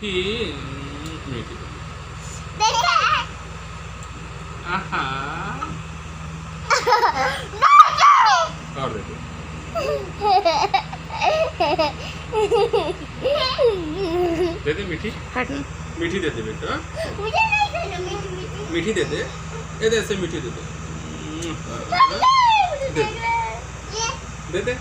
मीठी मीठी आहा और देखो दे दे मीठी मीठी दे दे बेटा मुझे नहीं खाना मीठी दे दे ये दे ऐसे मीठी दे दे मुझे दे दे